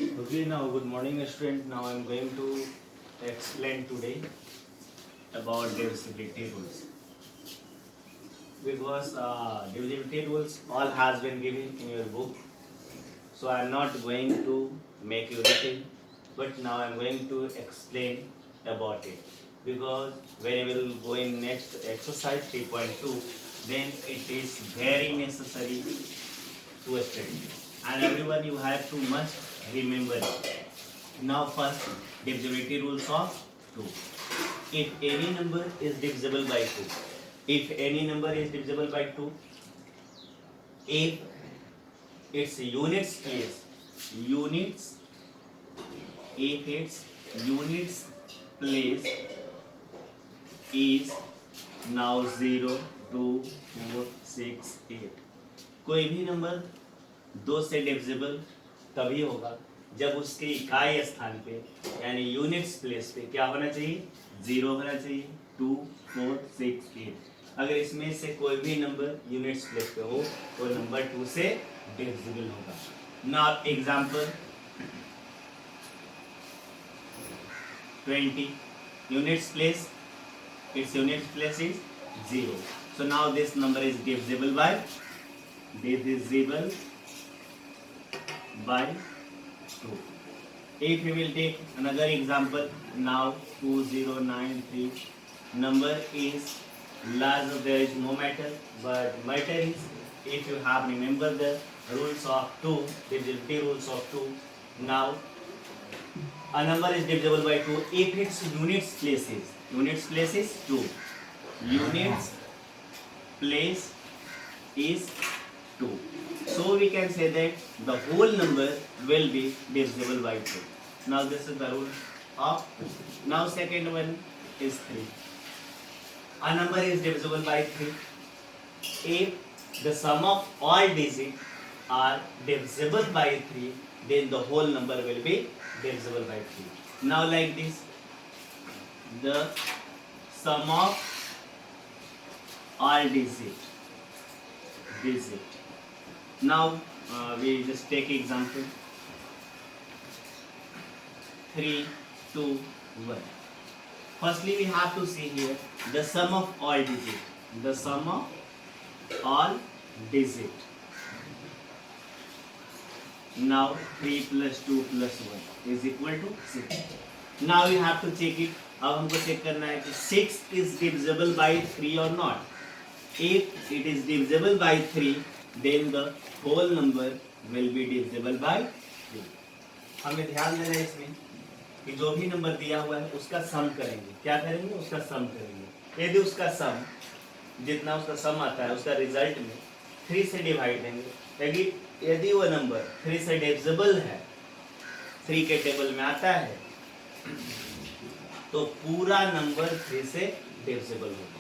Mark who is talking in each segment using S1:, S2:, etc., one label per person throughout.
S1: Okay, now good morning, student. Now I'm going to explain today about divisibility rules because divisibility rules all has been given in your book. So I'm not going to make you repeat, but now I'm going to explain about it because when we will go in next exercise 3.2, then it is very necessary to study, and everyone you have to must remember it. Now first, divisibility rules of 2. If any number is divisible by 2, if any number is divisible by 2, if its units place, units, if its units place is now 0, 2, 4, 6, 8. कोई भी number 2 से divisible तभी होगा जब उसके इकाई स्थान पे यानी यूनिट्स प्लेस पे क्या होना चाहिए, 0 होना चाहिए, 2, 4, 6, 8। अगर इसमें से कोई भी नंबर यूनिट्स प्लेस पे हो तो नंबर 2 से डिविजिबल होगा। Now example 20 units place, its units place is 0. So now this number is divisible by 2. If we will take another example, now 2093, number is large, there is no matter, but matter is if you have remember the rules of 2, divisibility rules of 2. Now a number is divisible by 2 if its units place is 2. Units place is 2. So we can say that the whole number will be divisible by 2. Now this is the rule of 2. Now second one is 3. A number is divisible by 3 if the sum of all digits are divisible by 3, then the whole number will be divisible by 3. Now like this, the sum of all digit. Now we just take example 3, 2, 1. Firstly we have to see here the sum of all digit. The sum of all digit. Now 3 plus 2 plus 1 is equal to 6. Now you have to check it. अब हमको check करना है कि 6 is divisible by 3 or not. If it is divisible by 3, then the whole number will be divisible by 3. हमें ध्यान देना है इसमें कि जो भी नंबर दिया हुआ है उसका सम करेंगे। क्या करेंगे? उसका सम करेंगे। यदि उसका सम जितना उसका सम आता है उसका रिजल्ट में 3 से डिवाइड देंगे। यदि वो नंबर 3 से डिविजिबल है, 3 के टेबल में आता है, तो पूरा नंबर 3 से डिविजिबल होगा।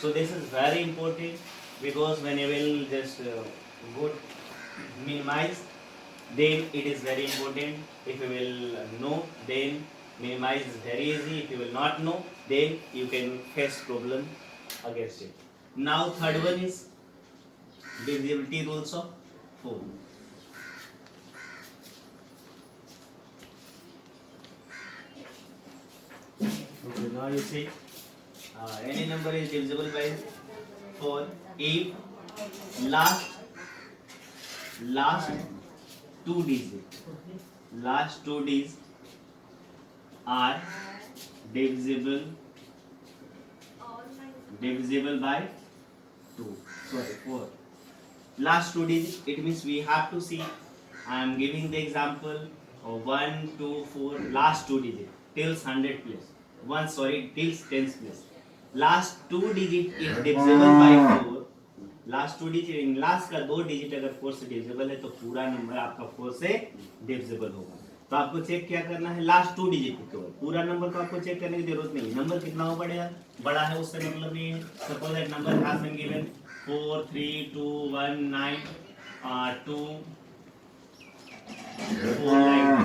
S1: So this is very important because when you will just go minimize, then it is very important. If you will know, then minimize is very easy. If you will not know, then you can face problem against it. Now third one is divisibility rules of 4. Okay, now you see any number is divisible by 4 if last 2 digits are divisible by 2. Sorry, 4. Last 2 digits, it means we have to see. I am giving the example of 1, 2, 4, last 2 digits till 100 place. Till 10th place. Last 2 digit is divisible by 4. Last 2 digit in last का 2 digit अगर 4 से divisible है तो पूरा number आपका 4 से divisible होगा। तो आपको चेक क्या करना है? लास्ट 2 डिजिट को केवल, पूरा नंबर को आपको चेक करने की जरूरत नहीं। नंबर कितना हो पड़ेगा, बड़ा है उससे मतलब नहीं है। Suppose that number has been given 4 3 2 1 9 2 4 like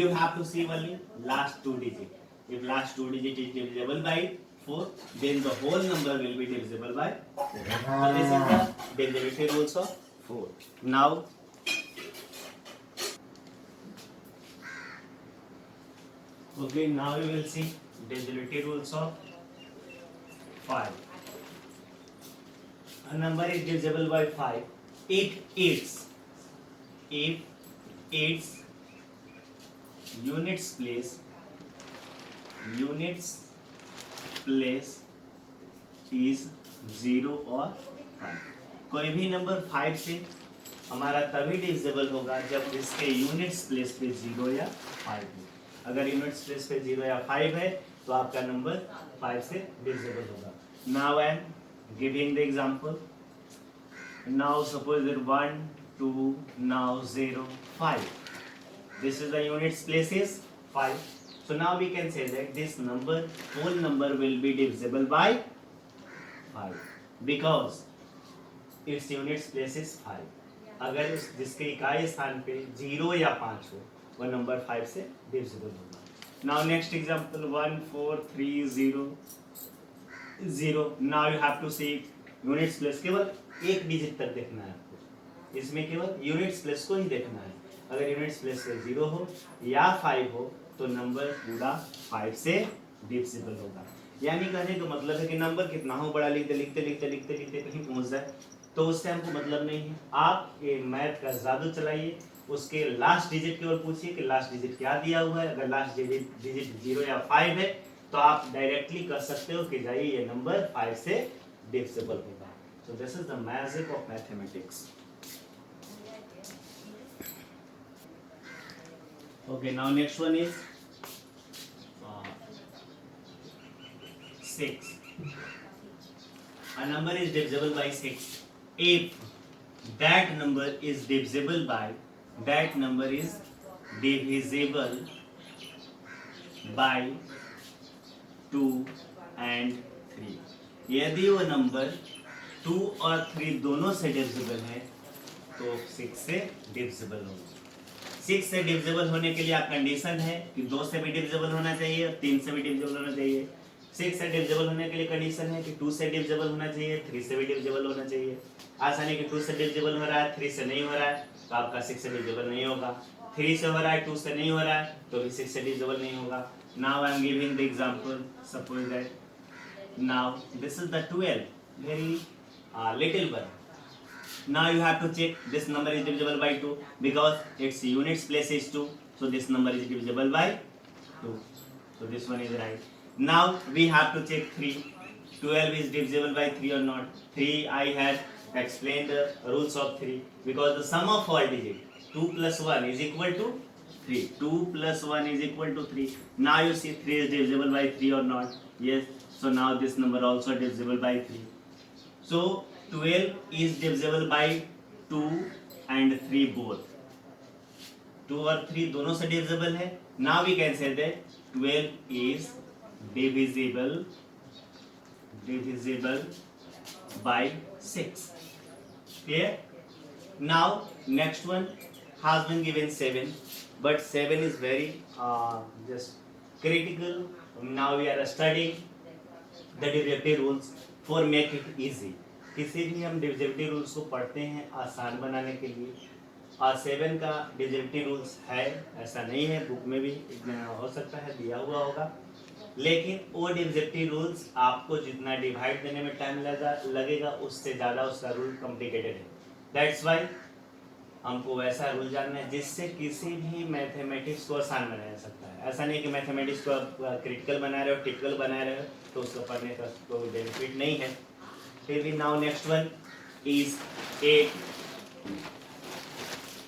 S1: you have to see only last 2 digit. If last 2 digit is divisible by 4, then the whole number will be divisible by 4. So this is the divisibility rules of 4. Now Okay, now we will see divisibility rules of 5. A number is divisible by 5 if its units place is 0 और 5. कोई भी number 5 से हमारा तभी divisible होगा जब इसके units place पे 0 या 5 हो. अगर यूनिट्स प्लेस पे 0 या 5 है तो आपका नंबर 5 से डिविजिबल होगा. Now I am giving the example. Now suppose that 1 2 now 0 5. This is the units place is 5. So now we can say that this number, whole number will be divisible by 5 because its units place is 5. अगर जिसके इकाई स्थान पे 0 या 5 हो वह number 5 से divisible होगा. Now next example 1 4 3 0 0. Now you have to see units place. केवल एक डिजिट तक देखना है आपको. इसमें केवल यूनिट्स प्लेस को ही देखना है. अगर यूनिट्स प्लेस पे 0 हो या 5 हो तो नंबर पूरा 5 से डिविजिबल होगा. यानी कहने का मतलब है कि नंबर कितना हो बड़ा लिखते लिखते लिखते लिखते लिखते कहीं पहुंच जाए तो उससे हमको मतलब नहीं है. आप ये मैथ का जादू चलाइए, उसके लास्ट डिजिट केवल पूछिए कि लास्ट डिजिट क्या दिया हुआ है. अगर लास्ट डिजिट 0 या 5 है तो आप डायरेक्टली कर सकते हो कि जाइए ये नंबर 5 से डिविजिबल होगा. So this is the magic of mathematics. Okay, now next one is 6. A number is divisible by 6 if that number is divisible by 2 and 3. यदि वो नंबर 2 और 3 दोनों से डिविजिबल है तो 6 से डिविजिबल होगा. 6 से डिविजिबल होने के लिए आप कंडीशन है कि 2 से भी डिविजिबल होना चाहिए और 3 से भी डिविजिबल होना चाहिए. 6 से डिविजिबल होने के लिए कंडीशन है कि 2 से डिविजिबल होना चाहिए, 3 से भी डिविजिबल होना चाहिए. आसानी कि 2 से डिविजिबल हो रहा है, 3 से नहीं हो रहा है तो आपका 6 से डिविजिबल नहीं होगा. 3 से हो रहा है, 2 से नहीं हो रहा है तो भी 6 से डिविजिबल नहीं होगा. Now I am giving the example. Suppose that now this is the 12 very little one. Now you have to check this number is divisible by 2 because its units place is 2. So this number is divisible by 2. So this one is right. Now we have to check 3. 12 is divisible by 3 or not. 3 I had explained the rules of 3 because the sum of all digits 2 plus 1 is equal to 3. 2 plus 1 is equal to 3. Now you see 3 is divisible by 3 or not. Yes. So now this number also divisible by 3. So 12 is divisible by 2 and 3 both. 2 और 3 दोनों से divisible है. Now we can say that 12 is divisible by 6. Clear? Now next one has been given 7, but 7 is very just critical. Now we are studying the divisibility rules for make it easy. किसी भी हम divisibility rules को पढ़ते हैं आसान बनाने के लिए. 7 का डिविजिबिलिटी रूल्स है, ऐसा नहीं है, बुक में भी हो सकता है दिया हुआ होगा, लेकिन वो डिविजिबिलिटी रूल्स आपको जितना डिवाइड देने में टाइम लगेगा उससे ज़्यादा उसका रूल कॉम्प्लिकेटेड है. दैट्स वाई हमको वैसा रूल जानना है जिससे किसी भी मैथमेटिक्स को आसान बनाया जा सकता है. ऐसा नहीं कि मैथमेटिक्स को आप क्रिटिकल बना रहे हो, टिपिकल बना रहे हो तो उसको पढ़ने का कोई बेनिफिट नहीं है. फिर भी now next one is 8.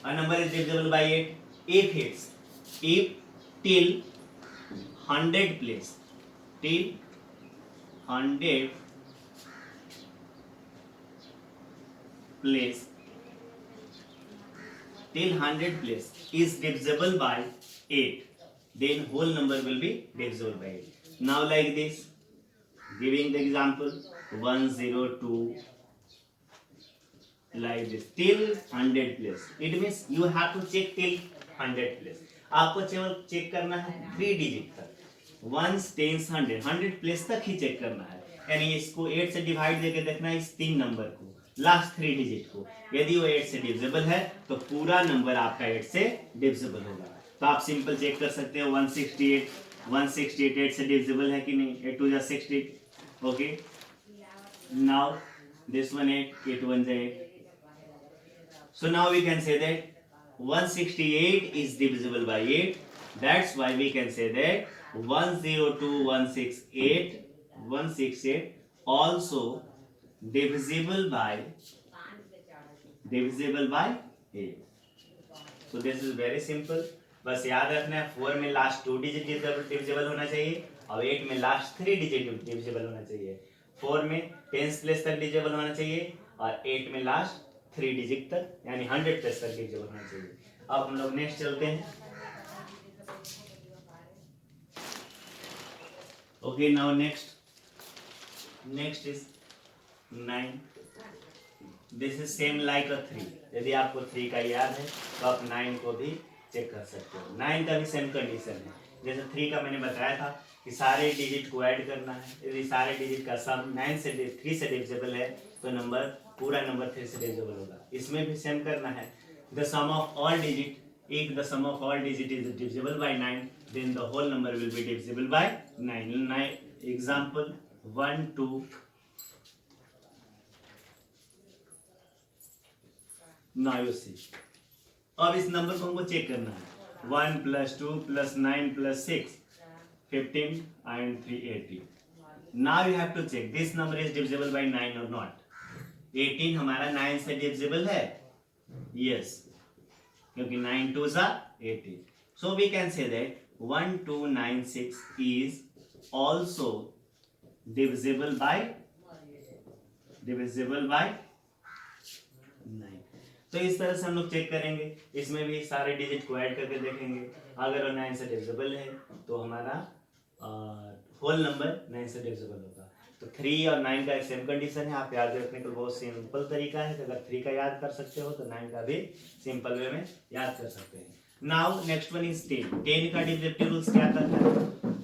S1: A number is divisible by 8 if it's till 100 place is divisible by 8, then whole number will be divisible by 8. Now like this, giving the example 102 like this till 100 place. It means you have to check till 100 place. आपको केवल check करना है 3 digit तक, 1 10 100 place तक ही check करना है. यानी इसको 8 से डिवाइड देके देखना है इस 3 नंबर को, लास्ट 3 डिजिट को. यदि वो 8 से डिविजिबल है तो पूरा नंबर आपका 8 से डिविजिबल होगा. तो आप सिंपल चेक कर सकते हो 168 168 8 से डिविजिबल है कि नहीं? 8 2 जा 60. Okay. Now this one 8, 8 1 जा 8. So now we can say that 168 is divisible by 8. That's why we can say that 168 also divisible by 8. So this is very simple. बस याद रखना है 4 में लास्ट 2 डिजिट डिविजिबल होना चाहिए और 8 में लास्ट 3 डिजिट डिविजिबल होना चाहिए. 4 में 10 प्लेस तक डिविजिबल होना चाहिए और 8 में लास्ट 3 डिजिट तक यानी 100 प्लेस तक डिविजिबल होना चाहिए. अब हम लोग नेक्स्ट चलते हैं. Okay, now next is 9. This is same like अ 3. यदि आपको 3 का याद है तो आप 9 को भी चेक कर सकते हो. 9 का भी सेम कंडीशन है. जैसे 3 का मैंने बताया था कि सारे डिजिट को ऐड करना है. यदि सारे डिजिट का सम 3 से डिविजिबल है तो नंबर पूरा नंबर 3 से डिविजिबल होगा. इसमें भी सेम करना है. The sum of all digit, if the sum of all digit is divisible by 9, then the whole number will be divisible by 9. Example 1 2. Now you see. अब इस नंबर को हमको चेक करना है. 1 + 2 + 9 + 6 15 and 3 18. Now you have to check this number is divisible by 9 or not. 18 हमारा 9 से divisible है. Yes, क्योंकि 9 2 जा 18. So we can say that 1296 is also divisible by 9. तो इस तरह से हम लोग चेक करेंगे. इसमें भी सारे डिजिट को ऐड करके देखेंगे. अगर वो 9 से डिविजिबल है तो हमारा होल नंबर 9 से डिविजिबल होगा. तो 3 और 9 का एक सेम कंडीशन है. आप याद रखने का बहुत सिंपल तरीका है. अगर 3 का याद कर सकते हो तो 9 का भी सिंपल वे में याद कर सकते हैं. Now next one is 10. 10 का डिविजिबिलिटी रूल्स क्या करता है?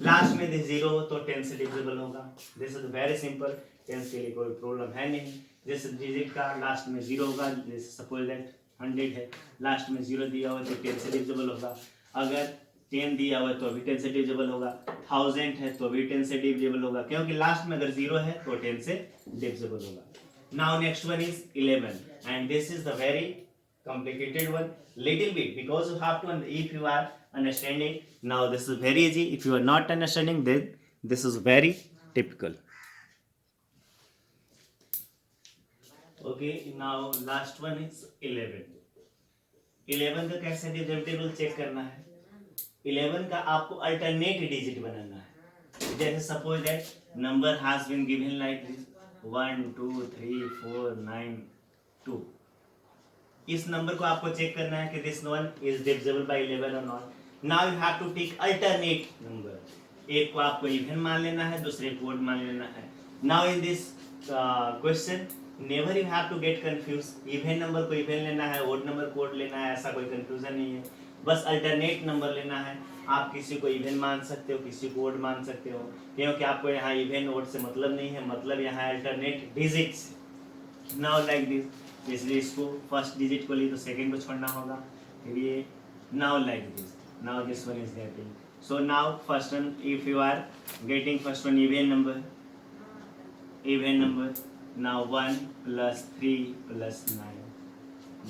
S1: लास्ट में 0 हो तो 10 से डिविजिबल होगा. This is very simple. 10 के लिए कोई प्रॉब्लम है नहीं. जैसे डिजिट का लास्ट में 0 होगा, जैसे सपोज दैट 100 है, लास्ट में 0 दिया हो तो 10 से डिविजिबल होगा. अगर 10 दिया हुआ है तो भी 10 से डिविजिबल होगा. 1000 है तो भी 10 से डिविजिबल होगा, क्योंकि लास्ट में अगर 0 है तो 10 से डिविजिबल होगा. Now next one is 11 and this is the very complicated one little bit because you have to, if you are understanding, now this is very easy. If you are not understanding, then this is very typical. Okay, now last one is 11. 11 का कैसे divisibility rule check करना है? 11 का आपको alternate digit बनाना है. जैसे suppose that number has been given like this 1 2 3 4 9 2. इस नंबर को आपको चेक करना है कि this one is divisible by 11 और not. Now you have to take alternate number. एक को आपको इवन मान लेना है, दूसरे को ओड मान लेना है. Now in this question never you have to get confuse. Even number को इवन लेना है, ओड नंबर को ओड लेना है, ऐसा कोई कंफ्यूजन नहीं है. बस अल्टरनेट नंबर लेना है. आप किसी को इवन मान सकते हो, किसी को ओड मान सकते हो, क्योंकि आपको यहाँ इवन ओड से मतलब नहीं है. मतलब यहाँ alternate digits. Now like this, इसलिए इसको फर्स्ट डिजिट को लिए तो सेकंड को छोड़ना होगा. फिर ये now like this, now this one is getting. So now first one, if you are getting first one even number, now 1 + 3 + 9,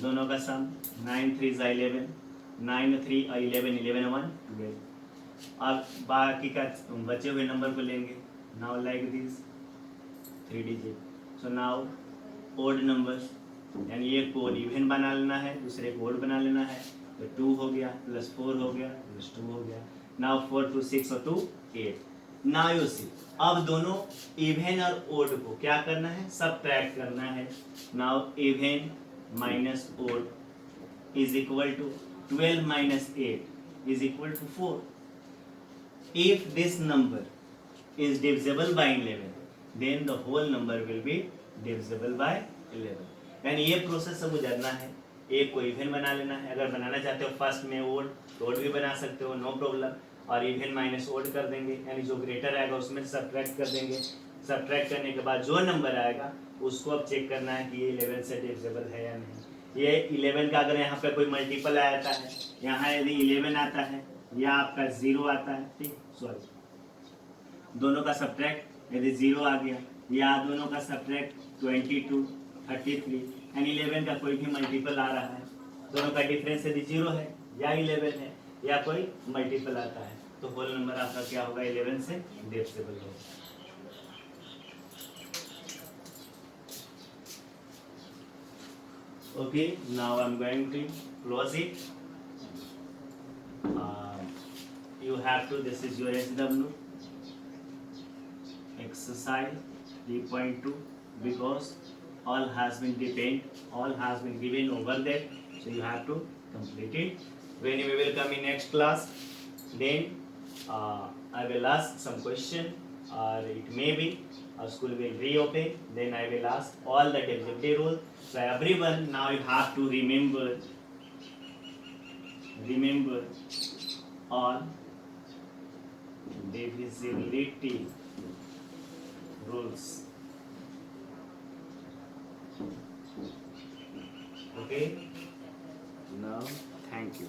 S1: दोनों का सम 9 3 = 11, 9 3 और 11 11 1 12. अब बाकी का बचे हुए नंबर को लेंगे. Now like this 3 digit. So now odd numbers, यानी एक को इवन बना लेना है, दूसरे को ओड बना लेना है. तो 2 हो गया, +4 हो गया, +2 हो गया. नाउ 4 2 6 और 2 8. नाउ यू सी, अब दोनों इवन और ओड को क्या करना है? सबट्रैक्ट करना है. Now even minus odd is equal to 12 - 8 is equal to 4. If this number is divisible by 11, then the whole number will be divisible by 11. यानी ये प्रोसेस सब गुजरना है. एक को इवन बना लेना है. अगर बनाना चाहते हो फर्स्ट में ओड तो ओड भी बना सकते हो, नो प्रॉब्लम. और इवन माइनस ओड कर देंगे, यानी जो ग्रेटर आएगा उसमें सब्ट्रैक्ट कर देंगे. सब्ट्रैक्ट करने के बाद जो नंबर आएगा उसको अब चेक करना है कि ये 11 से डिविजिबल है या नहीं. ये 11 का अगर यहाँ पे कोई मल्टीपल आता है, यहाँ यदि 11 आता है या आपका 0 आता है, ठीक, सॉरी दोनों का सब्ट्रैक्ट यदि 0 आ गया, या दोनों का सब्ट्रैक्ट 22, 33 एंड 11 का कोई भी मल्टीपल आ रहा है, दोनों का डिफरेंस यदि 0 है या 11 है या कोई मल्टीपल आता है, तो होल नंबर आपका क्या होगा, 11 से डिविजिबल होगा। Okay, now I'm going to close it. You have to, this is your SW exercise 3.2 because all has been given over there, so you have to complete it. When we will come in next class, then I will ask some question, or it may be our school will reopen, then I will ask all the divisibility rules. So everyone now you have to remember all divisibility rules. Okay, now thank you.